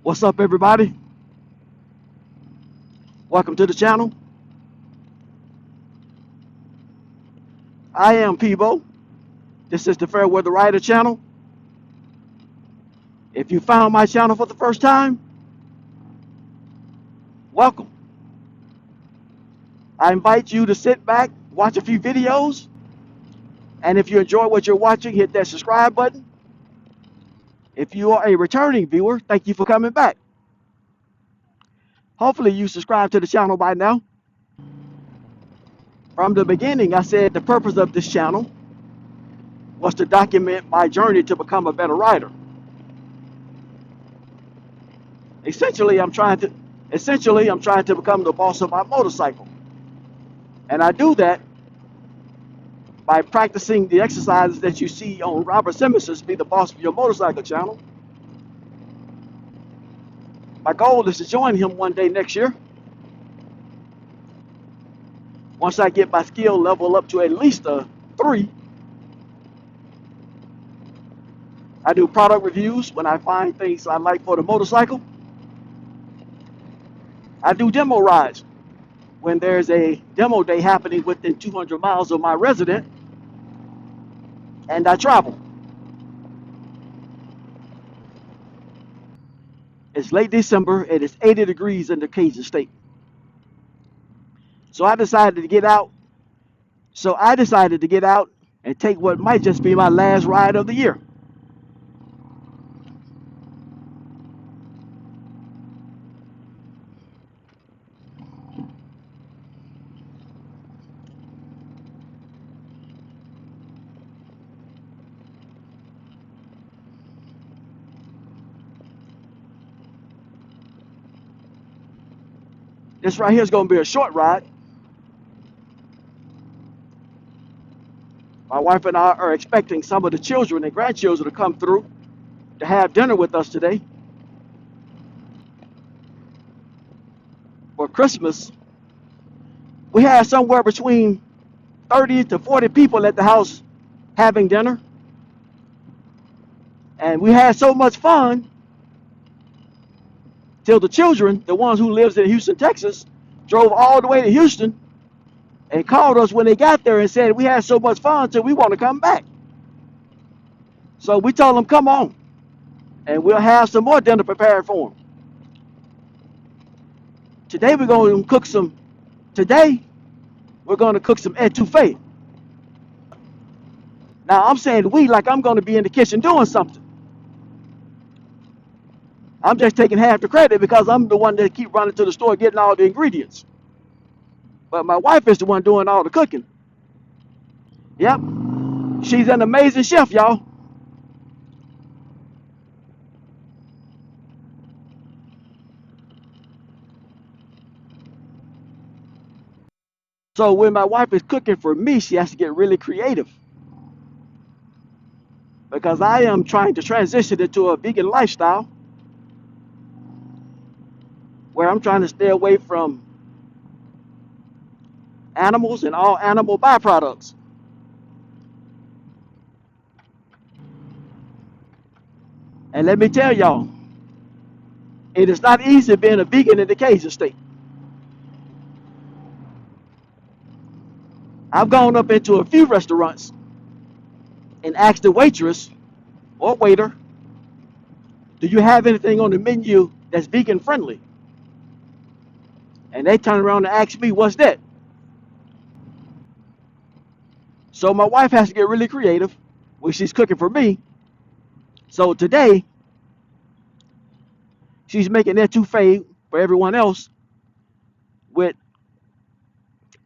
What's up, everybody? Welcome to the channel. I am Peebo. This is the Fairweather Rider channel. If you found my channel for the first time, welcome. I invite you to sit back, watch a few videos, and if you enjoy what you're watching, hit that subscribe button. If you are a returning viewer, thank you for coming back. Hopefully you subscribe to the channel by now. From the beginning, I said the purpose of this channel was to document my journey to become a better rider. Essentially, I'm trying to become the boss of my motorcycle. And I do that by practicing the exercises that you see on Robert Simmons' Be the Boss of Your Motorcycle channel. My goal is to join him one day next year. Once I get my skill level up to at least a 3, I do product reviews when I find things I like for the motorcycle. I do demo rides when there's a demo day happening within 200 miles of my residence, and I travel. It's late December, and it's 80 degrees in the Cajun state. So I decided to get out and take what might just be my last ride of the year. This right here is going to be a short ride. My wife and I are expecting some of the children and grandchildren to come through to have dinner with us today. For Christmas, we had somewhere between 30 to 40 people at the house having dinner. And we had so much fun till the children, the ones who lives in Houston, Texas, drove all the way to Houston and called us when they got there and said, we had so much fun till we want to come back. So we told them, come on, and we'll have some more dinner prepared for them. Today we're going to cook some etouffee. Now I'm saying we like I'm going to be in the kitchen doing something. I'm just taking half the credit because I'm the one that keep running to the store getting all the ingredients. But my wife is the one doing all the cooking. Yep, she's an amazing chef, y'all. So when my wife is cooking for me, she has to get really creative, because I am trying to transition into a vegan lifestyle where I'm trying to stay away from animals and all animal byproducts. And let me tell y'all, it is not easy being a vegan in the Cajun state. I've gone up into a few restaurants and asked the waitress or waiter, do you have anything on the menu that's vegan friendly? And they turn around and ask me, what's that? So my wife has to get really creative when she's cooking for me. So today, she's making etouffee for everyone else with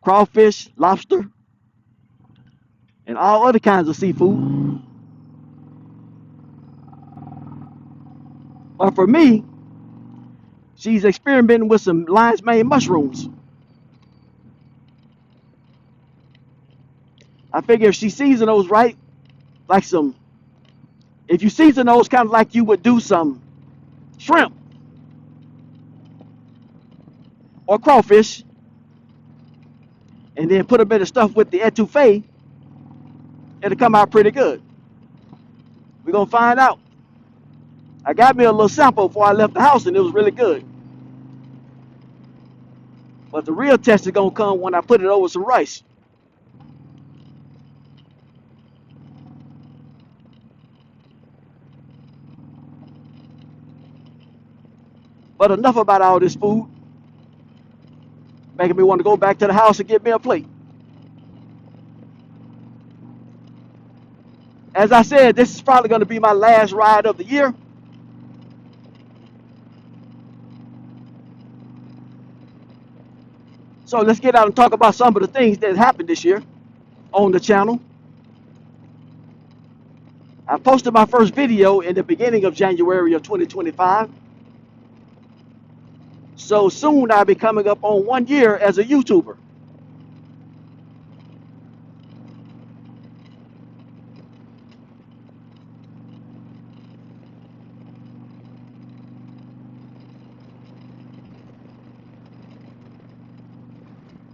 crawfish, lobster, and all other kinds of seafood. But for me, she's experimenting with some lion's mane mushrooms. I figure if she seasons those right, if you season those kind of like you would do some shrimp or crawfish, and then put a bit of stuff with the etouffee, it'll come out pretty good. We're going to find out. I got me a little sample before I left the house, and it was really good. But the real test is gonna come when I put it over some rice. But enough about all this food, making me want to go back to the house and get me a plate. As I said, this is probably going to be my last ride of the year. So let's get out and talk about some of the things that happened this year on the channel. I posted my first video in the beginning of January of 2025. So soon I'll be coming up on 1 year as a YouTuber.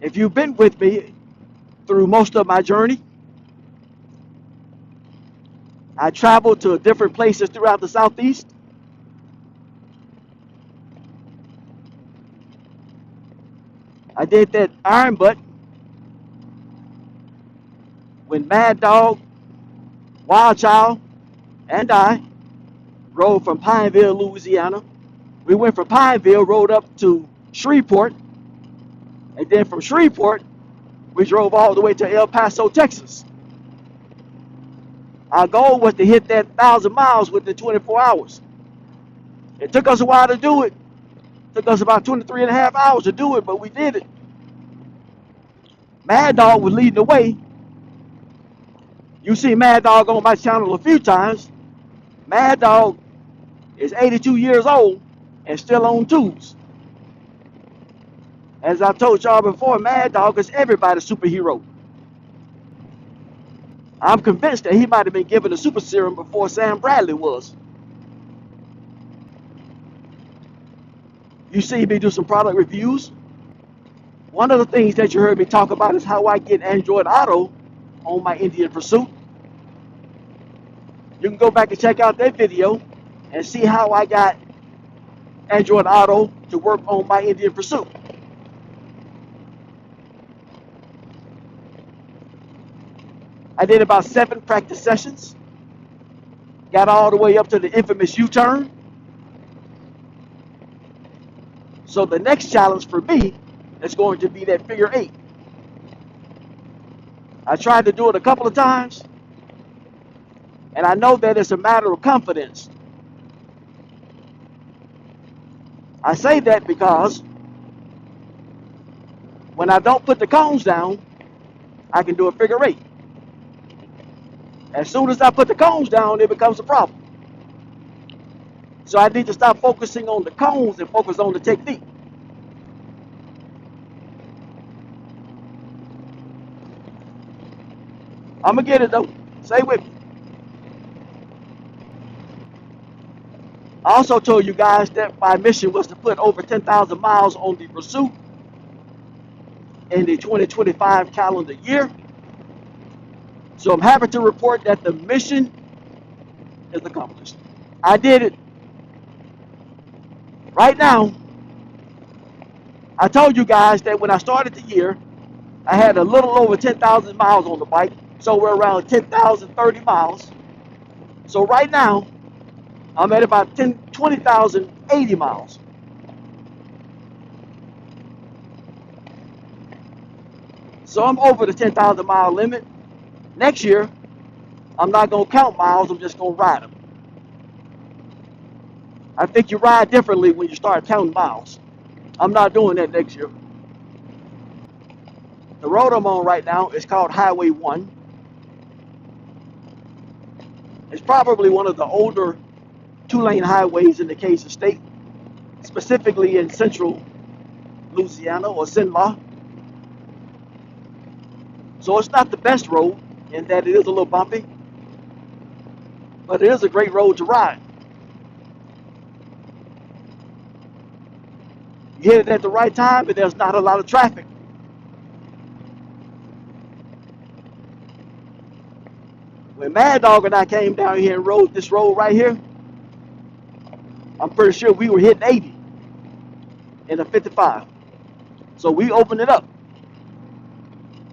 If you've been with me through most of my journey, I traveled to different places throughout the Southeast. I did that Iron Butt when Mad Dog, Wild Child, and I rode from Pineville, Louisiana. We went from Pineville, rode up to Shreveport, and then from Shreveport, we drove all the way to El Paso, Texas. Our goal was to hit that 1,000 miles within 24 hours. It took us a while to do it. It took us about 23 and a half hours to do it, but we did it. Mad Dog was leading the way. You've seen Mad Dog on my channel a few times. Mad Dog is 82 years old and still on tubes. As I told y'all before, Mad Dog is everybody's superhero. I'm convinced that he might have been given a super serum before Sam Bradley was. You see me do some product reviews. One of the things that you heard me talk about is how I get Android Auto on my Indian Pursuit. You can go back and check out that video and see how I got Android Auto to work on my Indian Pursuit. I did about 7 practice sessions. Got all the way up to the infamous U-turn. So the next challenge for me is going to be that figure 8. I tried to do it a couple of times, and I know that it's a matter of confidence. I say that because when I don't put the cones down, I can do a figure 8. As soon as I put the cones down, it becomes a problem. So I need to stop focusing on the cones and focus on the technique. I'm going to get it though. Stay with me. I also told you guys that my mission was to put over 10,000 miles on the Pursuit in the 2025 calendar year. So I'm happy to report that the mission is accomplished. I did it. Right now, I told you guys that when I started the year, I had a little over 10,000 miles on the bike. So we're around 10,030 miles. So right now, I'm at about 20,080 miles. So I'm over the 10,000 mile limit. Next year, I'm not going to count miles, I'm just going to ride them. I think you ride differently when you start counting miles. I'm not doing that next year. The road I'm on right now is called Highway 1. It's probably one of the older 2-lane highways in the Cajun state, specifically in central Louisiana or Sinlaw. So it's not the best road in that it is a little bumpy, but it is a great road to ride. You hit it at the right time and there's not a lot of traffic. When Mad Dog and I came down here and rode this road right here, I'm pretty sure we were hitting 80 in a 55. So we opened it up.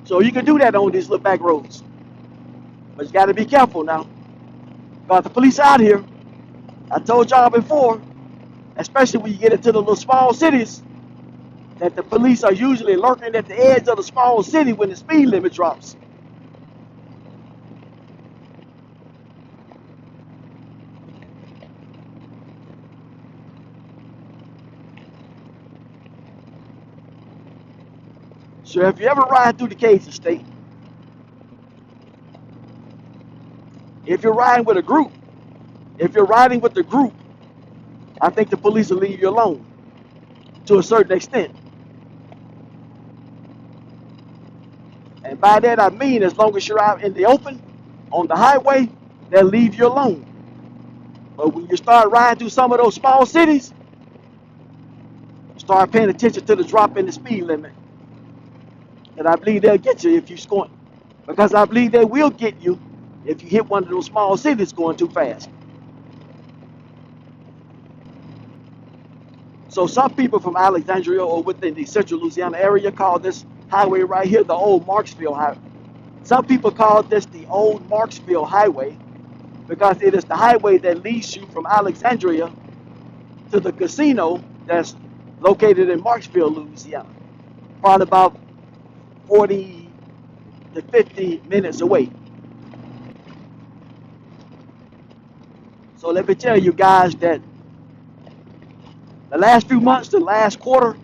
So you can do that on these little back roads. But you got to be careful now. Got the police out here. I told y'all before, especially when you get into the little small cities, that the police are usually lurking at the edge of the small city when the speed limit drops. So if you ever ride through the Cajun State, if you're riding with a group, if you're riding with the group, I think the police will leave you alone to a certain extent. And by that I mean as long as you're out in the open, on the highway, they'll leave you alone. But when you start riding through some of those small cities, start paying attention to the drop in the speed limit. And I believe they'll get you if you squint. Because I believe they will get you if you hit one of those small cities going too fast. So some people from Alexandria or within the central Louisiana area call this highway right here the old Marksville Highway. Some people call this the old Marksville Highway because it is the highway that leads you from Alexandria to the casino that's located in Marksville, Louisiana. Probably about 40 to 50 minutes away. So let me tell you guys that the last few months, the last quarter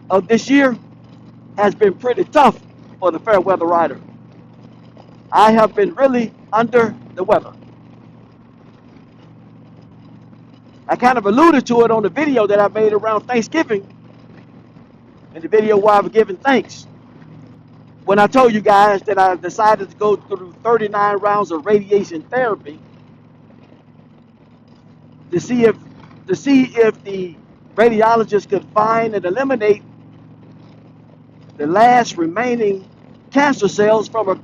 of this year has been pretty tough for the fair weather rider. I have been really under the weather. I kind of alluded to it on the video that I made around Thanksgiving, in the video where I was giving thanks. When I told you guys that I decided to go through 39 rounds of radiation therapy to see if the radiologist could find and eliminate the last remaining cancer cells from a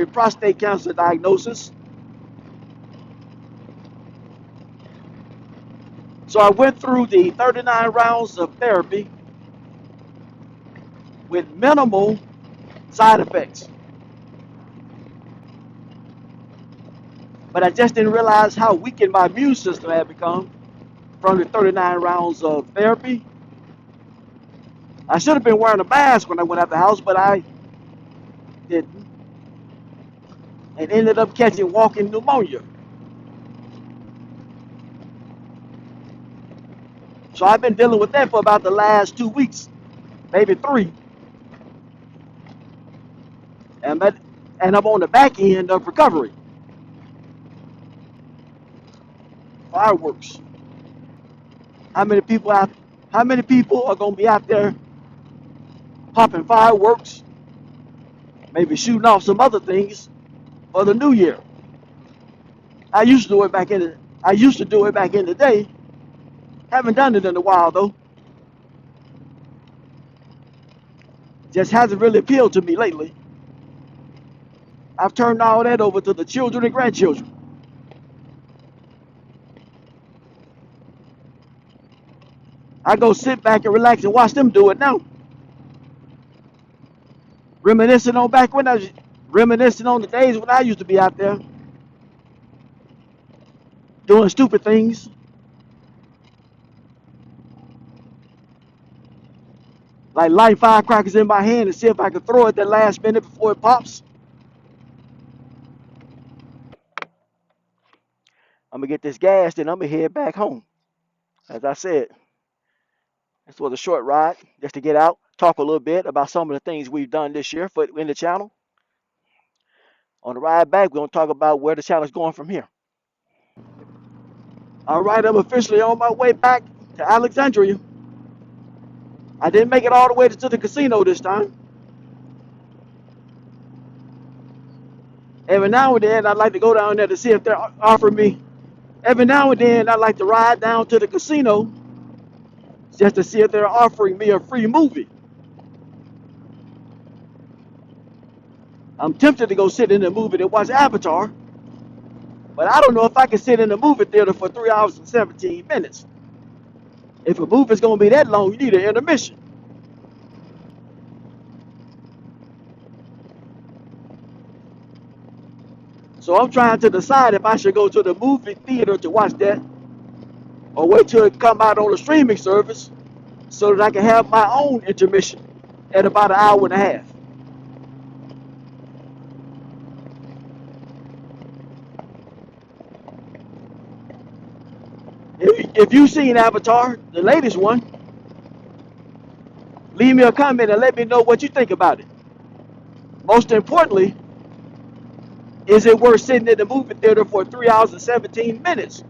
prostate cancer diagnosis. So I went through the 39 rounds of therapy with minimal side effects. But I just didn't realize how weakened my immune system had become from the 39 rounds of therapy. I should have been wearing a mask when I went out the house, but I didn't. And ended up catching walking pneumonia. So I've been dealing with that for about the last 2 weeks, maybe 3. And I'm on the back end of recovery. Fireworks. How many people are going to be out there popping fireworks, maybe shooting off some other things for the new year? I used to do it back in the day. Haven't done it in a while though. Just hasn't really appealed to me lately. I've turned all that over to the children and grandchildren. I go sit back and relax and watch them do it now. Reminiscing on the days when I used to be out there doing stupid things. Like light firecrackers in my hand and see if I could throw it that last minute before it pops. I'm going to get this gas, then I'm going to head back home. As I said, this was a short ride just to get out, talk a little bit about some of the things we've done this year in the channel. On the ride back, we're going to talk about where the channel is going from here. All right, I'm officially on my way back to Alexandria. I didn't make it all the way to the casino this time. Every now and then, I'd like to go down there to see if they're offering me. Every now and then, I'd like to ride down to the casino just to see if they're offering me a free movie. I'm tempted to go sit in the movie to watch Avatar. But I don't know if I can sit in a movie theater for 3 hours and 17 minutes. If a movie's going to be that long, you need an intermission. So I'm trying to decide if I should go to the movie theater to watch that or wait till it come out on the streaming service so that I can have my own intermission at about an hour and a half. If you've seen Avatar, the latest one, leave me a comment and let me know what you think about it. Most importantly, is it worth sitting in the movie theater for 3 hours and 17 minutes?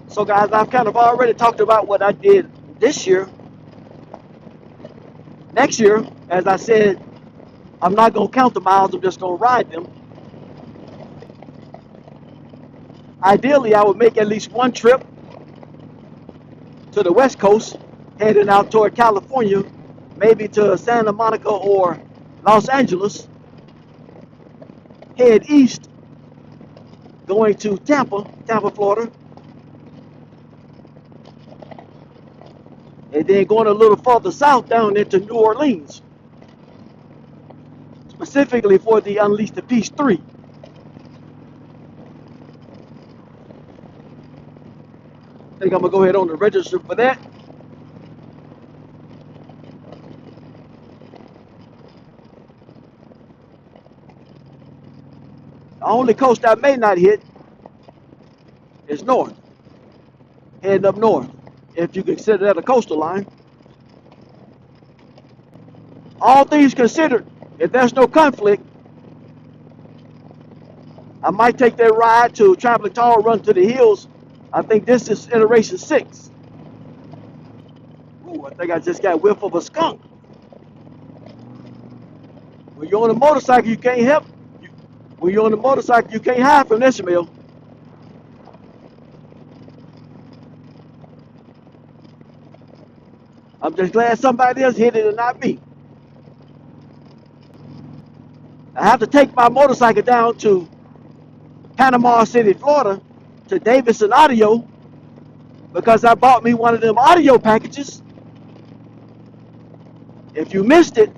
So guys, I've kind of already talked about what I did this year. Next year, as I said, I'm not going to count the miles, I'm just going to ride them. Ideally, I would make at least one trip to the West Coast, heading out toward California, maybe to Santa Monica or Los Angeles. Head east, going to Tampa, Florida. And then going a little further south down into New Orleans, specifically for the Unleash the Peace 3. I think I'm going to go ahead on the register for that. The only coast I may not hit is north, heading up north, if you consider that a coastal line. All things considered, if there's no conflict, I might take that ride to Traveling Tall Run to the Hills. I think this is iteration 6. Ooh, I think I just got whiff of a skunk. When you're on a motorcycle, you can't help. When you're on a motorcycle, you can't hide from that smell. I'm just glad somebody else hit it and not me. I have to take my motorcycle down to Panama City, Florida, to Davidson Audio, because I bought me one of them audio packages. If you missed it,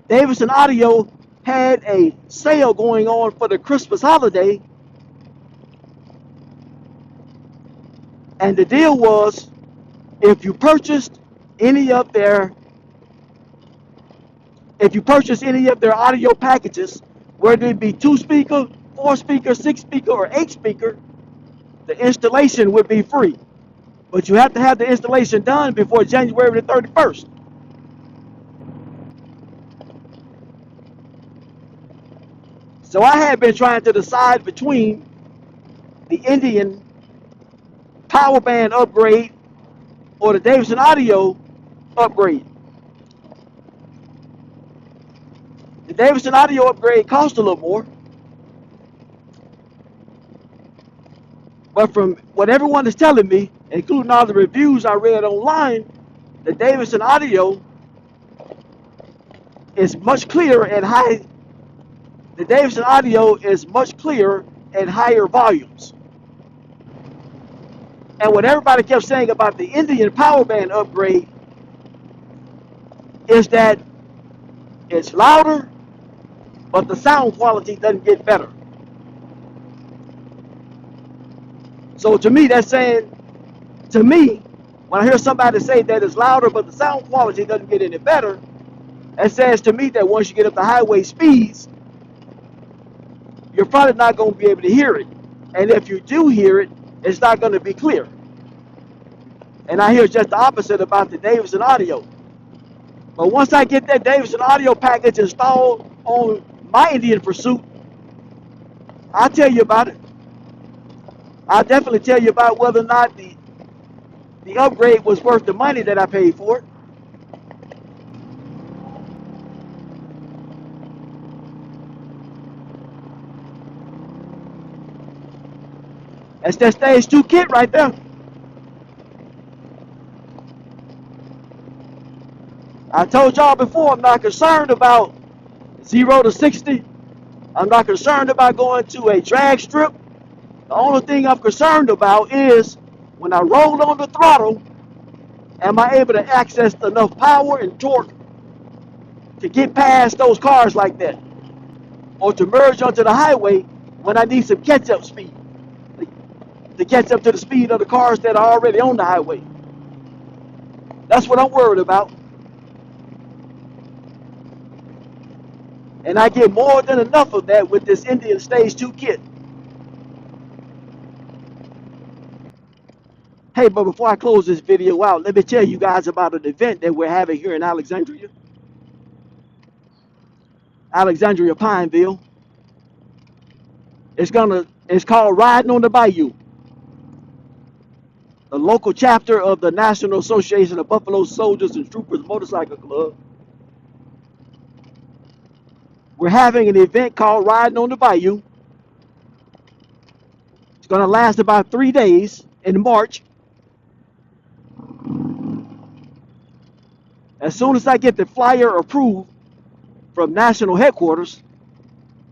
Davidson Audio had a sale going on for the Christmas holiday. And the deal was, if you purchased any of their audio packages, whether it be 2-speaker, 4-speaker, 6-speaker, or 8-speaker, the installation would be free. But you have to have the installation done before January the 31st. So I had been trying to decide between the Indian power band upgrade or the Davidson Audio upgrade. The Davidson Audio upgrade cost a little more, but from what everyone is telling me, including all the reviews I read online, the Davidson Audio is much clearer and high. The Davidson Audio is much clearer at higher volumes. And what everybody kept saying about the Indian power band upgrade is that it's louder, but the sound quality doesn't get better. So to me, that's saying, to me, when I hear somebody say that it's louder, but the sound quality doesn't get any better, that says to me that once you get up to highway speeds, you're probably not going to be able to hear it. And if you do hear it, it's not going to be clear. And I hear just the opposite about the Davidson Audio. But once I get that Davidson Audio package installed on my Indian Pursuit, I'll tell you about it. I'll definitely tell you about whether or not the upgrade was worth the money that I paid for it. That's that stage 2 kit right there. I told y'all before, I'm not concerned about 0 to 60. I'm not concerned about going to a drag strip. The only thing I'm concerned about is when I roll on the throttle, am I able to access enough power and torque to get past those cars like that? Or to merge onto the highway when I need some catch-up speed to catch up to the speed of the cars that are already on the highway. That's what I'm worried about. And I get more than enough of that with this Indian Stage 2 kit. Hey, but before I close this video out, let me tell you guys about an event that we're having here in Alexandria, Pineville. It's called Riding on the Bayou, the local chapter of the National Association of Buffalo Soldiers and Troopers Motorcycle Club. We're having an event called Riding on the Bayou. It's going to last about 3 days in March. As soon as I get the flyer approved from national headquarters,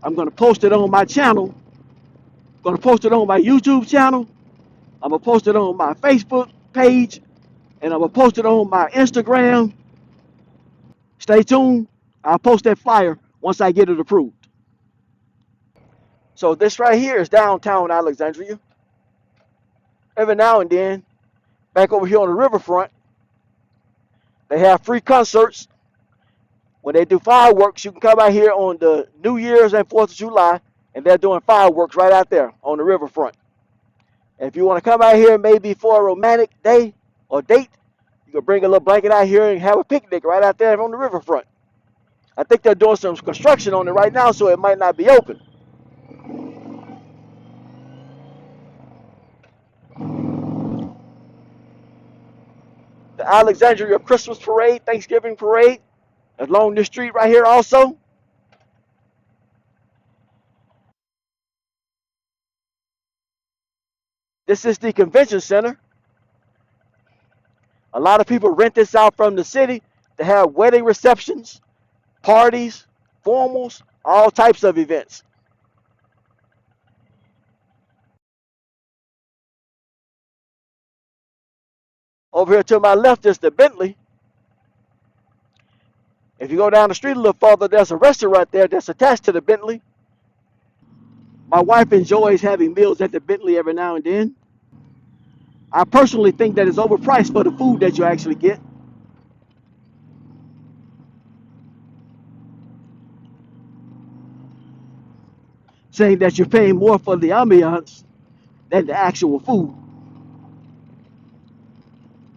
I'm going to post it on my channel. I'm going to post it on my YouTube channel. I'm going to post it on my Facebook page. And I'm going to post it on my Instagram. Stay tuned. I'll post that flyer once I get it approved. So this right here is downtown Alexandria. Every now and then, back over here on the riverfront, they have free concerts. When they do fireworks, you can come out here on the New Year's and 4th of July, and they're doing fireworks right out there on the riverfront. And if you want to come out here maybe for a romantic day or date, you can bring a little blanket out here and have a picnic right out there on the riverfront. I think they're doing some construction on it right now, so it might not be open. The Alexandria Christmas Parade, Thanksgiving Parade, along this street right here also. This is the convention center. A lot of people rent this out from the city to have wedding receptions, parties, formals, all types of events. Over here to my left is the Bentley. If you go down the street a little further, there's a restaurant there that's attached to the Bentley. My wife enjoys having meals at the Bentley every now and then. I personally think that it's overpriced for the food that you actually get. Saying that you're paying more for the ambiance than the actual food.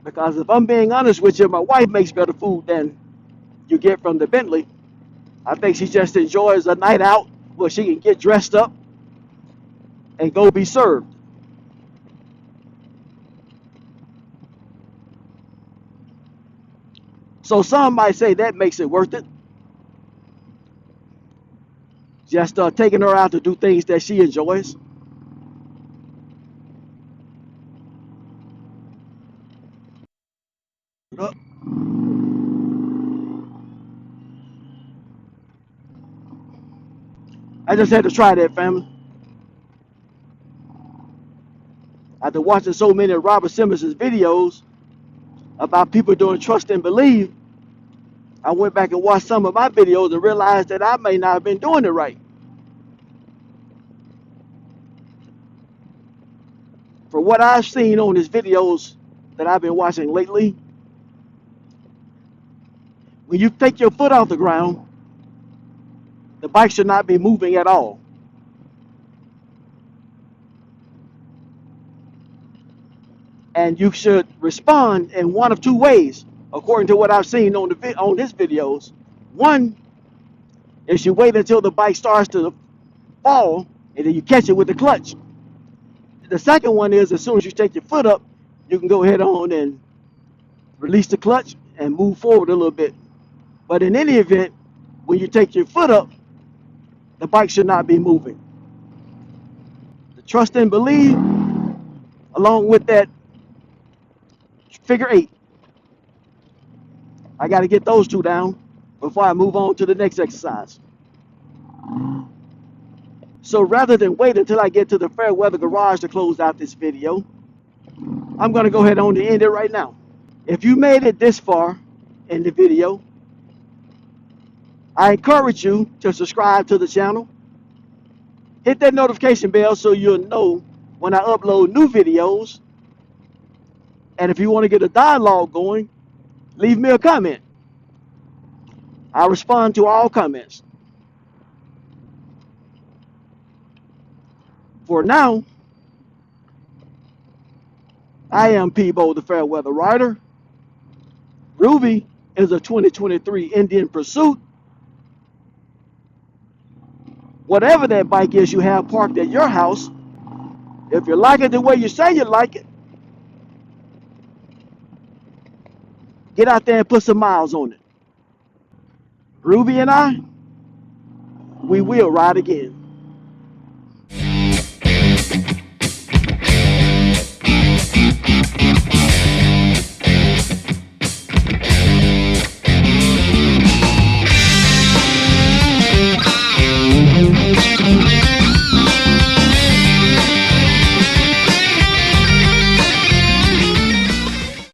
Because if I'm being honest with you, my wife makes better food than you get from the Bentley. I think she just enjoys a night out where she can get dressed up and go be served. So some might say that makes it worth it. Just taking her out to do things that she enjoys. I just had to try that, family. After watching so many of Robert Simmons' videos about people doing trust and believe, I went back and watched some of my videos and realized that I may not have been doing it right. For what I've seen on his videos that I've been watching lately, when you take your foot off the ground, the bike should not be moving at all. And you should respond in one of two ways, according to what I've seen on his videos. One is you wait until the bike starts to fall, and then you catch it with the clutch. The second one is as soon as you take your foot up, you can go ahead on and release the clutch and move forward a little bit. But in any event, when you take your foot up, the bike should not be moving. The trust and believe, along with that figure 8, I got to get those two down before I move on to the next exercise. So rather than wait until I get to the fair weather garage to close out this video, I'm going to go ahead on to end it right now. If you made it this far in the video, I encourage you to subscribe to the channel. Hit that notification bell so you'll know when I upload new videos. And if you want to get a dialogue going, leave me a comment. I respond to all comments. For now, I am Peebo, the fair weather rider. Ruby is a 2023 Indian Pursuit. Whatever that bike is you have parked at your house, if you like it the way you say you like it, get out there and put some miles on it. Ruby and I, we will ride again.